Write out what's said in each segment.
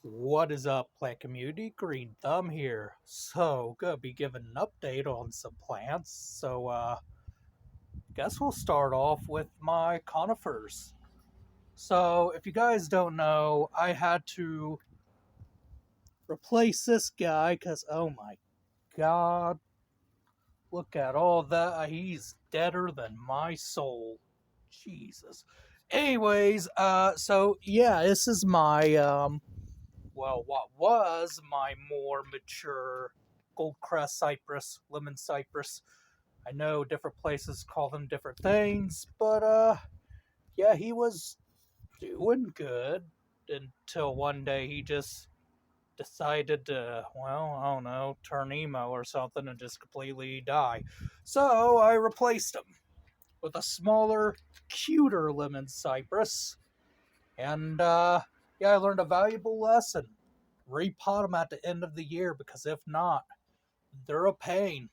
What is up, plant community? Green Thumb here. So, gonna be giving an update on some plants. Guess we'll start off with my conifers. So, if you guys don't know, I had to replace this guy because, oh my god, look at all that. He's deader than my soul. Jesus. Anyways, yeah, this is what was my more mature Goldcrest cypress, lemon cypress. I know different places call them different things, but yeah, he was doing good until one day he just decided to, well, I don't know, turn emo or something and just completely die. So I replaced him with a smaller, cuter lemon cypress, and yeah, I learned a valuable lesson. Repot them at the end of the year because if not, they're a pain.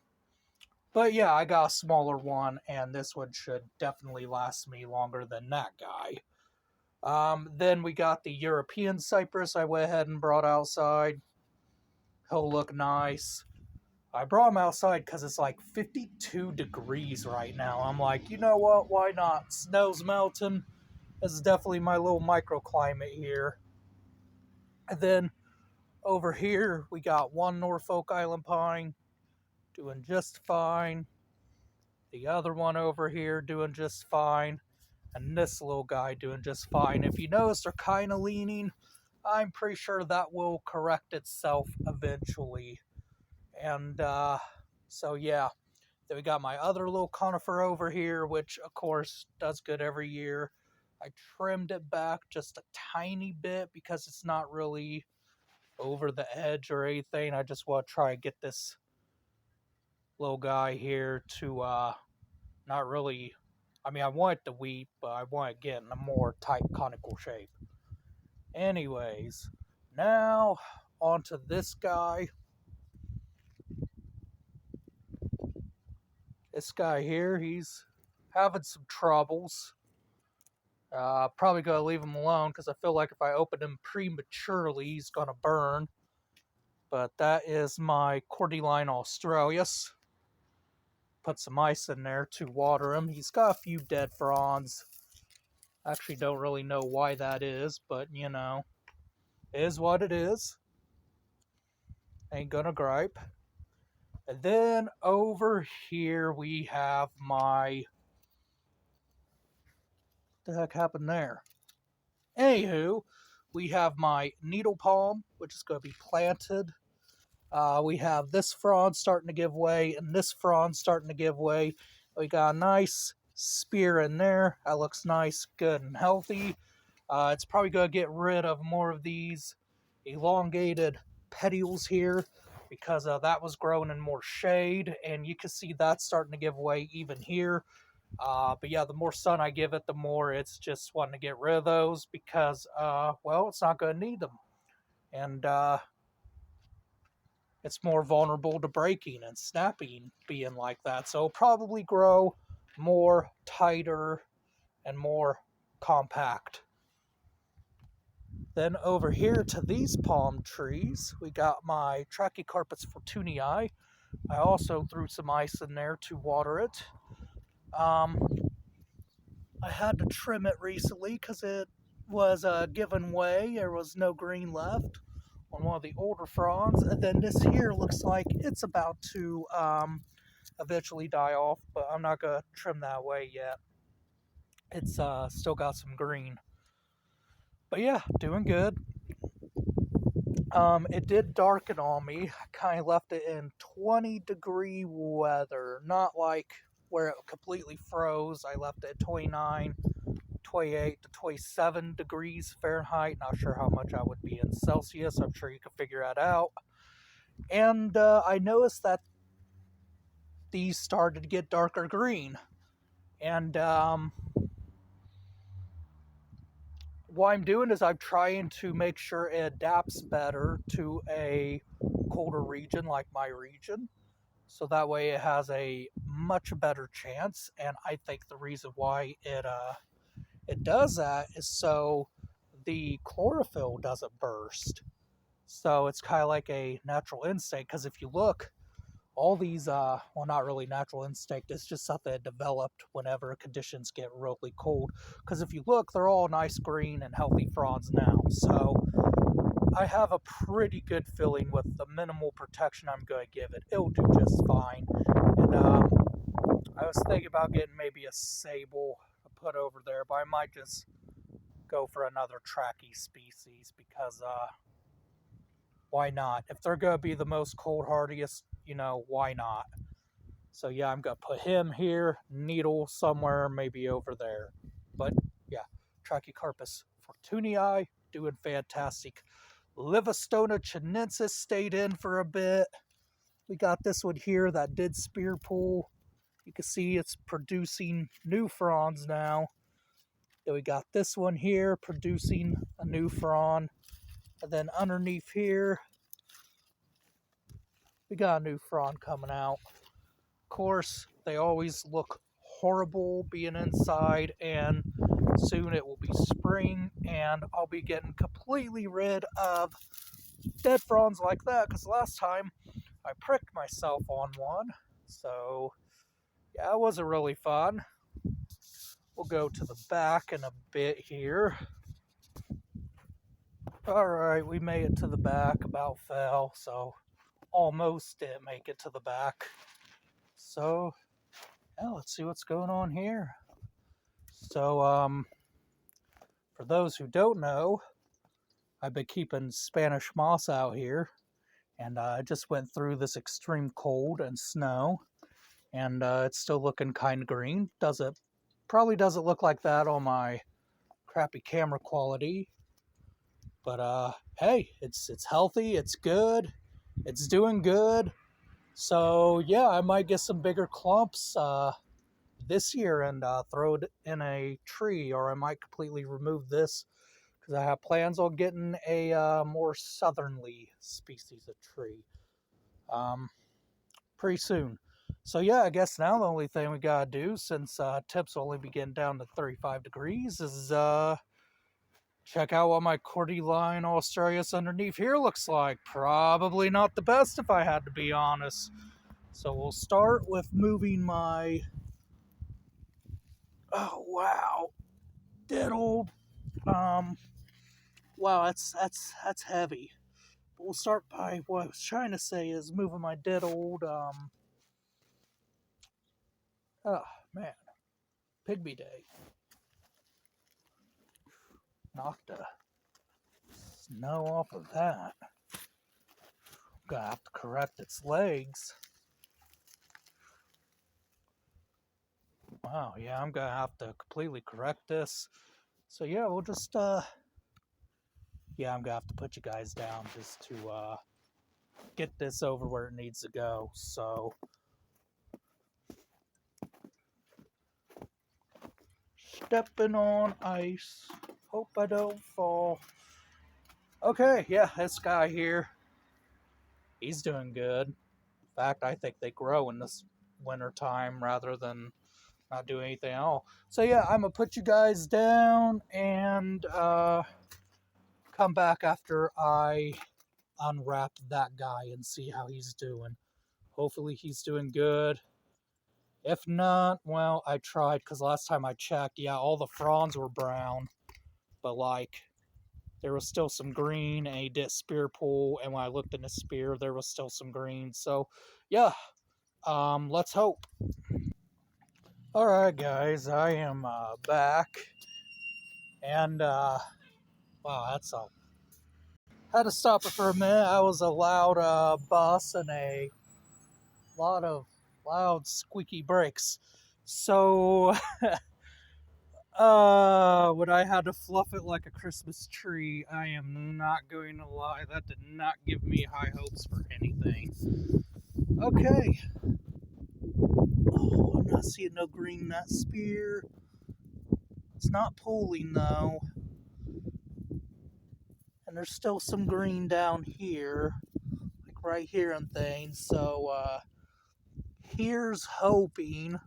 But yeah, I got a smaller one, and this one should definitely last me longer than that guy. Then we got the European cypress I went ahead and brought outside. He'll look nice. I brought him outside because it's like 52 degrees right now. I'm like, you know what? Why not? Snow's melting. This is definitely my little microclimate here. And then over here, we got one Norfolk Island pine doing just fine. The other one over here doing just fine. And this little guy doing just fine. If you notice, they're kind of leaning. I'm pretty sure that will correct itself eventually. And so, yeah. Then we got my other little conifer over here, which, of course, does good every year. I trimmed it back just a tiny bit because it's not really over the edge or anything. I just want to try and get this little guy here to not really. I mean, I want it to weep, but I want it to get in a more tight conical shape. Anyways, now onto this guy. This guy here, he's having some troubles. Probably gonna leave him alone because I feel like if I open him prematurely, he's gonna burn. But that is my Cordyline australis. Put some ice in there to water him. He's got a few dead fronds. Actually, don't really know why that is, but you know, it is what it is. Ain't gonna gripe. And then over here we have my. What the heck happened there? Anywho, we have my needle palm, which is going to be planted. We have this frond starting to give way, and this frond starting to give way. We got a nice spear in there. That looks nice, good, and healthy. It's probably going to get rid of more of these elongated petioles here because that was growing in more shade, and you can see that's starting to give way even here. But yeah, the more sun I give it, the more it's just wanting to get rid of those because, well, it's not going to need them. And it's more vulnerable to breaking and snapping being like that. So it'll probably grow more tighter and more compact. Then over here to these palm trees, we got my Trachycarpus fortunii. I also threw some ice in there to water it. I had to trim it recently because it was giving way. There was no green left on one of the older fronds. And then this here looks like it's about to eventually die off, but I'm not going to trim that away yet. It's still got some green. But yeah, doing good. It did darken on me. I kind of left it in 20-degree weather, not like where it completely froze. I left it at 29, 28 to 27 degrees Fahrenheit. Not sure how much I would be in Celsius. I'm sure you can figure that out. And I noticed that these started to get darker green. And what I'm doing is I'm trying to make sure it adapts better to a colder region like my region. So that way it has a much better chance. And I think the reason why it does that is so the chlorophyll doesn't burst. So it's kind of like a natural instinct, because if you look, all these, well, not really natural instinct, it's just something that developed whenever conditions get really cold. Because if you look, they're all nice green and healthy fronds now. So I have a pretty good feeling with the minimal protection I'm going to give it. It'll do just fine. And I was thinking about getting maybe a sable to put over there, but I might just go for another Trachy species, because why not? If they're going to be the most cold hardiest, why not? So yeah, I'm going to put him here, Needle somewhere, maybe over there. But yeah, Trachycarpus fortunii, doing fantastic. Livistona chinensis stayed in for a bit. We got this one here that did spear pull. You can see it's producing new fronds now. Then we got this one here producing a new frond. And then underneath here, we got a new frond coming out. Of course, they always look horrible being inside, and soon it will be spring, and I'll be getting completely rid of dead fronds like that, because last time I pricked myself on one. So yeah, it wasn't really fun. We'll go to the back in a bit here. Alright, we made it to the back, about fell, so almost didn't make it to the back. So yeah, let's see what's going on here. So for those who don't know, I've been keeping Spanish moss out here, and I just went through this extreme cold and snow, and it's still looking kind of green. Probably doesn't look like that on my crappy camera quality, but hey, it's healthy, it's good, it's doing good. So yeah, I might get some bigger clumps this year and throw it in a tree, or I might completely remove this, because I have plans on getting a more southerly species of tree pretty soon. So yeah, I guess now the only thing we gotta do, since temps only be getting down to 35 degrees, is check out what my Cordyline australis underneath here looks like. Probably not the best, if I had to be honest. So we'll start with moving my, oh wow, dead old, wow, that's heavy. But we'll start by, what I was trying to say is moving my dead old, oh man, Pygmy Day. Knocked the snow off of that. Gonna have to correct its legs. Wow, yeah, I'm gonna have to completely correct this. So yeah, we'll just yeah, I'm gonna have to put you guys down just to get this over where it needs to go. So stepping on ice, hope I don't fall. Okay, yeah, this guy here, he's doing good. In fact, I think they grow in this winter time rather than not do anything at all. So yeah, I'm gonna put you guys down and come back after I unwrap that guy and see how he's doing. Hopefully he's doing good. If not, well, I tried, because last time I checked, yeah, all the fronds were brown, but like there was still some green, and he did spear pull, and when I looked in the spear, there was still some green. So yeah, let's hope. Alright guys, I am back, and wow, that's a, had to stop it for a minute. I was a loud bus and a lot of loud squeaky brakes. So when I had to fluff it like a Christmas tree, I am not going to lie, that did not give me high hopes for anything. Okay. Oh, I'm not seeing no green in that spear. It's not pulling though. And there's still some green down here, like right here and things. So here's hoping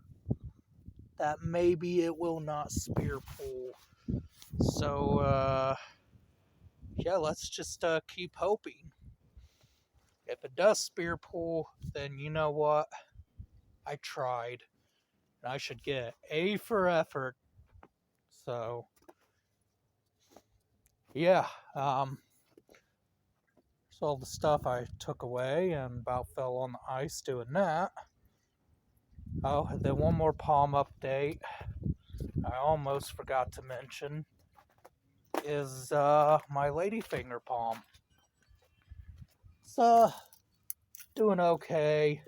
that maybe it will not spear pull. So yeah, let's just keep hoping. If it does spear pull, then you know what? I tried. And I should get A for effort. So, yeah, so all the stuff I took away and about fell on the ice doing that. Oh, and then one more palm update I almost forgot to mention is my ladyfinger palm. It's doing okay.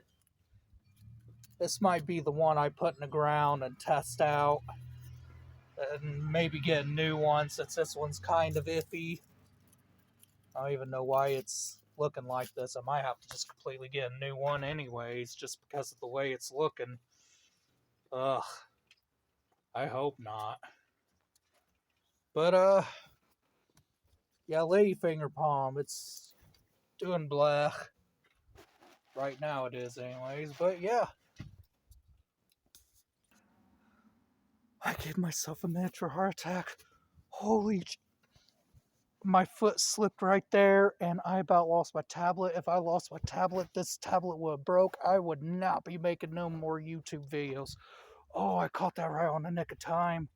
This might be the one I put in the ground and test out and maybe get a new one since this one's kind of iffy. I don't even know why it's looking like this. I might have to just completely get a new one anyways, just because of the way it's looking. Ugh. I hope not. But yeah, ladyfinger palm, it's doing blah. Right now it is anyways, but yeah. I gave myself a miniature heart attack. Holy my foot slipped right there and I about lost my tablet. If I lost my tablet, this tablet would have broke. I would not be making no more YouTube videos. Oh, I caught that right on the nick of time.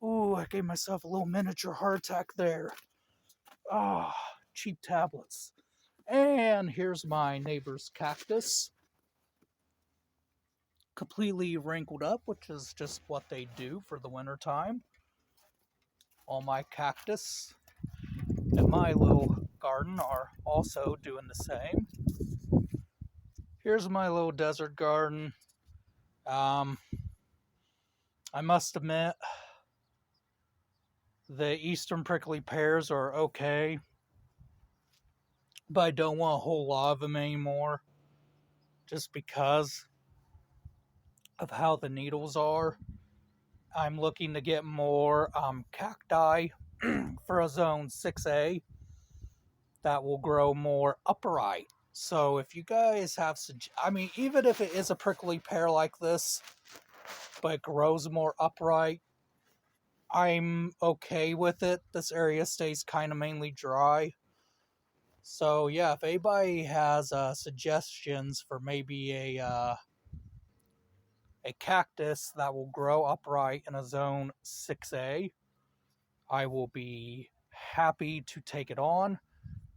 Ooh, I gave myself a little miniature heart attack there. Ah, oh, cheap tablets. And here's my neighbor's cactus. Completely wrinkled up, which is just what they do for the winter time. All my cactus in my little garden are also doing the same. Here's my little desert garden. I must admit, the eastern prickly pears are okay, but I don't want a whole lot of them anymore, just because of how the needles are. I'm looking to get more cacti for a zone 6A that will grow more upright. So if you guys have, I mean, even if it is a prickly pear like this, but it grows more upright, I'm okay with it. This area stays kind of mainly dry. So yeah, if anybody has suggestions for maybe a cactus that will grow upright in a zone 6A, I will be happy to take it on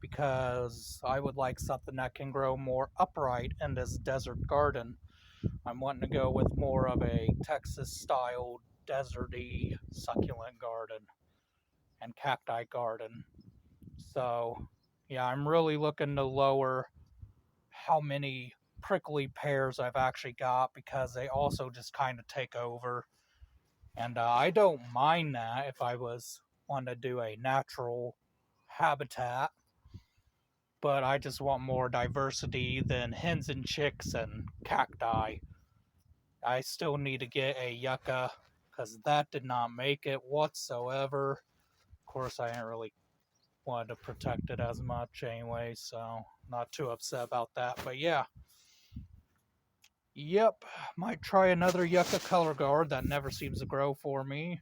because I would like something that can grow more upright in this desert garden. I'm wanting to go with more of a Texas-style deserty succulent garden and cacti garden. So, yeah, I'm really looking to lower how many prickly pears I've actually got because they also just kind of take over. And I don't mind that if I was wanting to do a natural habitat, but I just want more diversity than hens and chicks and cacti. I still need to get a yucca because that did not make it whatsoever. Of course, I ain't really wanted to protect it as much anyway, so not too upset about that. But yeah. Yep, might try another yucca color guard that never seems to grow for me.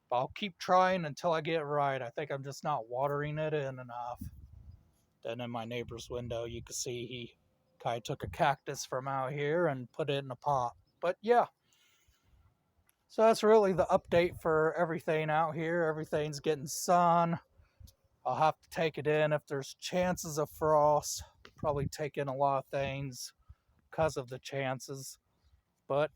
But I'll keep trying until I get it right. I think I'm just not watering it in enough. Then in my neighbor's window, you can see he kind of took a cactus from out here and put it in a pot. But yeah, so that's really the update for everything out here. Everything's getting sun. I'll have to take it in if there's chances of frost. Probably take in a lot of things because of the chances. But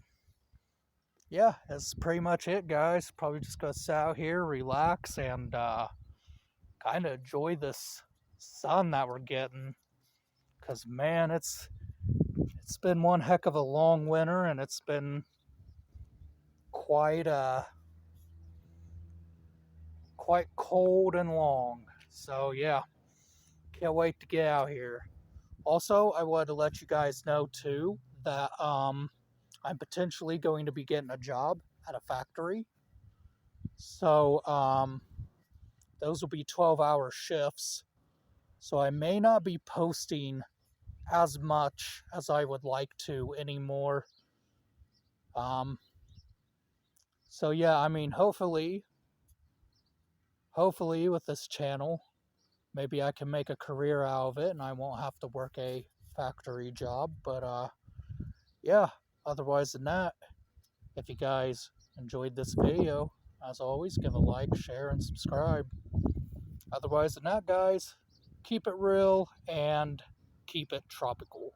yeah, that's pretty much it, guys. Probably just gonna sit out here, relax, and kind of enjoy this sun that we're getting. Cause man, it's been one heck of a long winter, and it's been quite quite cold and long. So yeah, can't wait to get out here. Also, I wanted to let you guys know too that I'm potentially going to be getting a job at a factory. So those will be 12-hour shifts. So I may not be posting as much as I would like to anymore. Um, so yeah, I mean, hopefully with this channel, maybe I can make a career out of it and I won't have to work a factory job. But yeah, otherwise than that, if you guys enjoyed this video, as always, give a like, share, and subscribe. Otherwise than that, guys, keep it real and keep it tropical.